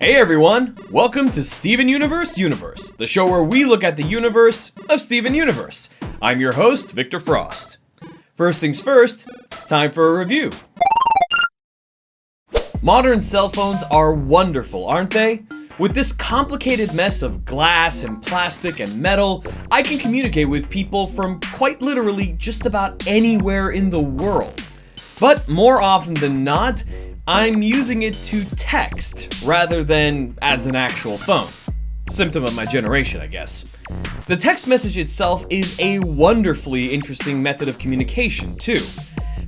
Hey everyone, welcome to Steven Universe, the show where we look at the universe of Steven Universe. I'm your host, Victor Frost. First things first, it's time for a review. Modern cell phones are wonderful, aren't they? With this complicated mess of glass and plastic and metal, I can communicate with people from quite literally just about anywhere in the world. But more often than not, I'm using it to text rather than as an actual phone. Symptom of my generation, I guess. The text message itself is a wonderfully interesting method of communication, too.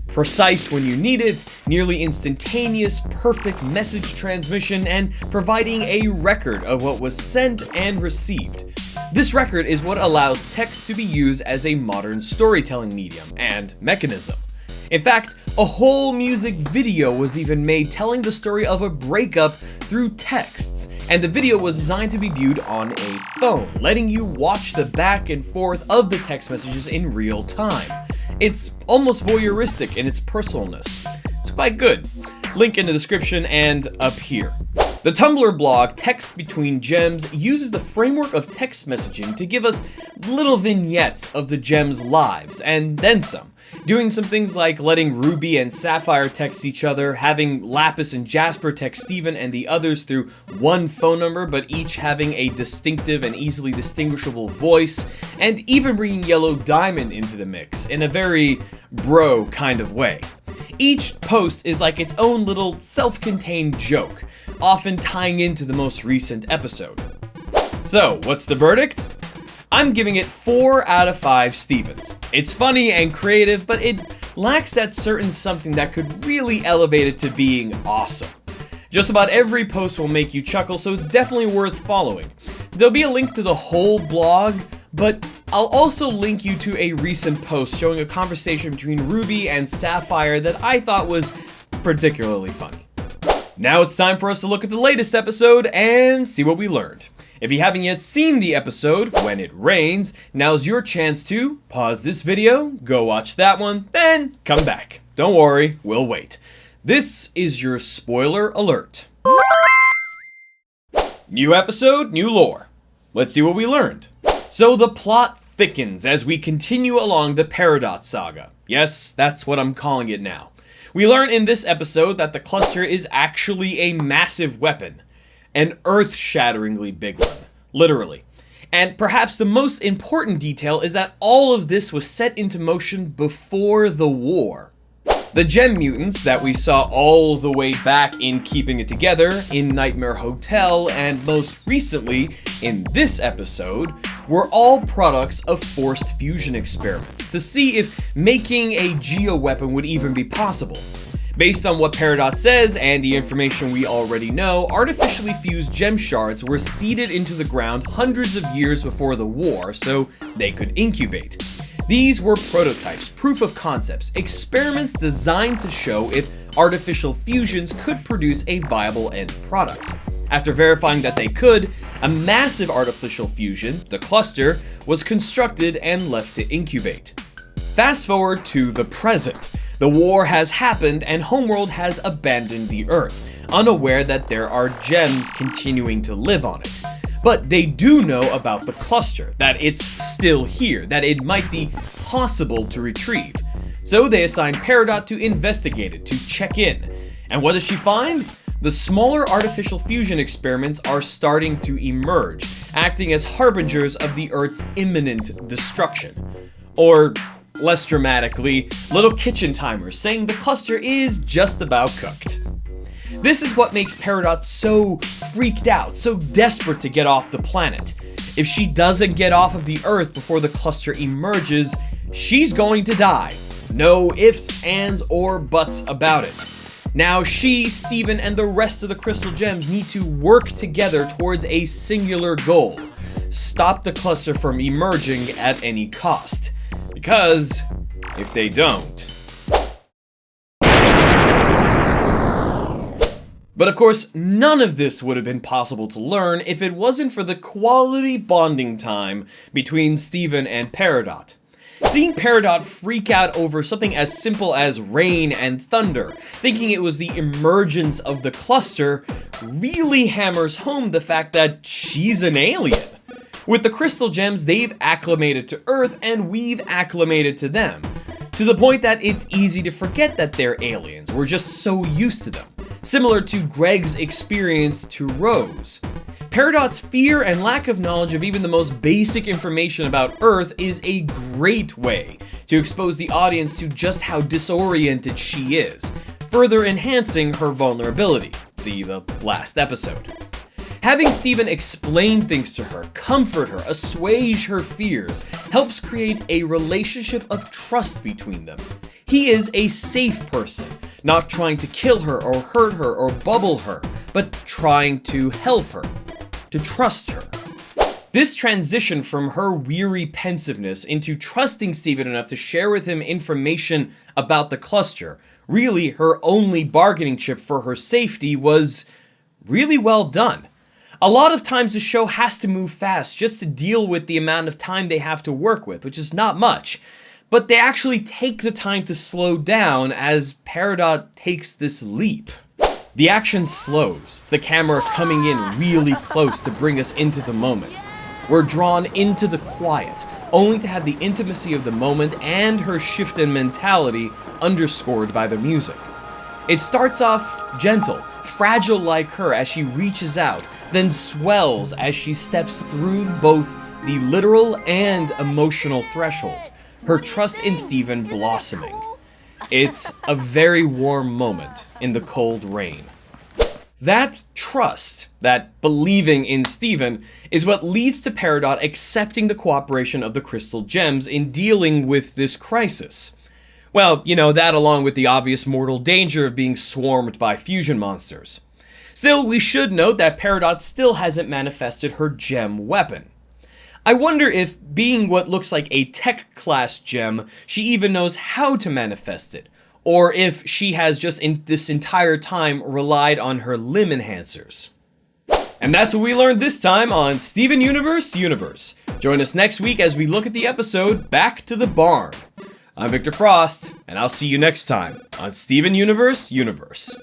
Precise when you need it, nearly instantaneous, perfect message transmission, and providing a record of what was sent and received. This record is what allows text to be used as a modern storytelling medium and mechanism. In fact, a whole music video was even made telling the story of a breakup through texts, and the video was designed to be viewed on a phone, letting you watch the back and forth of the text messages in real time. It's almost voyeuristic in its personalness. It's quite good. Link in the description and up here. The Tumblr blog Text Between Gems uses the framework of text messaging to give us little vignettes of the gems' lives, and then some. Doing some things like letting Ruby and Sapphire text each other, having Lapis and Jasper text Steven and the others through one phone number but each having a distinctive and easily distinguishable voice, and even bringing Yellow Diamond into the mix in a very bro kind of way. Each post is like its own little self-contained joke, often tying into the most recent episode. So, what's the verdict? I'm giving it 4 out of 5 Stevens. It's funny and creative, but it lacks that certain something that could really elevate it to being awesome. Just about every post will make you chuckle, so it's definitely worth following. There'll be a link to the whole blog, but I'll also link you to a recent post showing a conversation between Ruby and Sapphire that I thought was particularly funny. Now it's time for us to look at the latest episode and see what we learned. If you haven't yet seen the episode, When It Rains, now's your chance to pause this video, go watch that one, then come back. Don't worry, we'll wait. This is your spoiler alert. New episode, new lore. Let's see what we learned. So the plot thickens as we continue along the Peridot saga. Yes, that's what I'm calling it now. We learn in this episode that the cluster is actually a massive weapon. An earth-shatteringly big one, literally. And perhaps the most important detail is that all of this was set into motion before the war. The gem mutants that we saw all the way back in Keeping It Together, in Nightmare Hotel, and most recently in this episode, were all products of forced fusion experiments to see if making a geoweapon would even be possible. Based on what Peridot says and the information we already know, artificially fused gem shards were seeded into the ground hundreds of years before the war so they could incubate. These were prototypes, proof of concepts, experiments designed to show if artificial fusions could produce a viable end product. After verifying that they could, a massive artificial fusion, the cluster, was constructed and left to incubate. Fast forward to the present. The war has happened and Homeworld has abandoned the Earth, unaware that there are gems continuing to live on it. But they do know about the cluster, that it's still here, that it might be possible to retrieve. So they assign Peridot to investigate it, to check in. And what does she find? The smaller artificial fusion experiments are starting to emerge, acting as harbingers of the Earth's imminent destruction. Or, less dramatically, little kitchen timers saying the cluster is just about cooked. This is what makes Peridot so freaked out, so desperate to get off the planet. If she doesn't get off of the Earth before the cluster emerges, she's going to die. No ifs, ands, or buts about it. Now she, Steven, and the rest of the crystal gems need to work together towards a singular goal. Stop the cluster from emerging at any cost. Because if they don't... But of course, none of this would have been possible to learn if it wasn't for the quality bonding time between Steven and Peridot. Seeing Peridot freak out over something as simple as rain and thunder, thinking it was the emergence of the cluster, really hammers home the fact that she's an alien. With the crystal gems, they've acclimated to Earth and we've acclimated to them, to the point that it's easy to forget that they're aliens. We're just so used to them, similar to Greg's experience to Rose. Peridot's fear and lack of knowledge of even the most basic information about Earth is a great way to expose the audience to just how disoriented she is, further enhancing her vulnerability. See the last episode. Having Steven explain things to her, comfort her, assuage her fears, helps create a relationship of trust between them. He is a safe person, not trying to kill her or hurt her or bubble her, but trying to help her, to trust her. This transition from her weary pensiveness into trusting Steven enough to share with him information about the cluster, really her only bargaining chip for her safety, was really well done. A lot of times the show has to move fast just to deal with the amount of time they have to work with, which is not much. But they actually take the time to slow down as Peridot takes this leap. The action slows, the camera coming in really close to bring us into the moment. We're drawn into the quiet, only to have the intimacy of the moment and her shift in mentality underscored by the music. It starts off gentle, fragile like her as she reaches out, then swells as she steps through both the literal and emotional threshold, her trust in Steven blossoming. It's a very warm moment in the cold rain. That trust, that believing in Steven, is what leads to Peridot accepting the cooperation of the crystal gems in dealing with this crisis. Well, that along with the obvious mortal danger of being swarmed by fusion monsters. Still, we should note that Peridot still hasn't manifested her gem weapon. I wonder if, being what looks like a tech class gem, she even knows how to manifest it, or if she has just in this entire time relied on her limb enhancers. And that's what we learned this time on Steven Universe Universe. Join us next week as we look at the episode Back to the Barn. I'm Victor Frost, and I'll see you next time on Steven Universe Universe.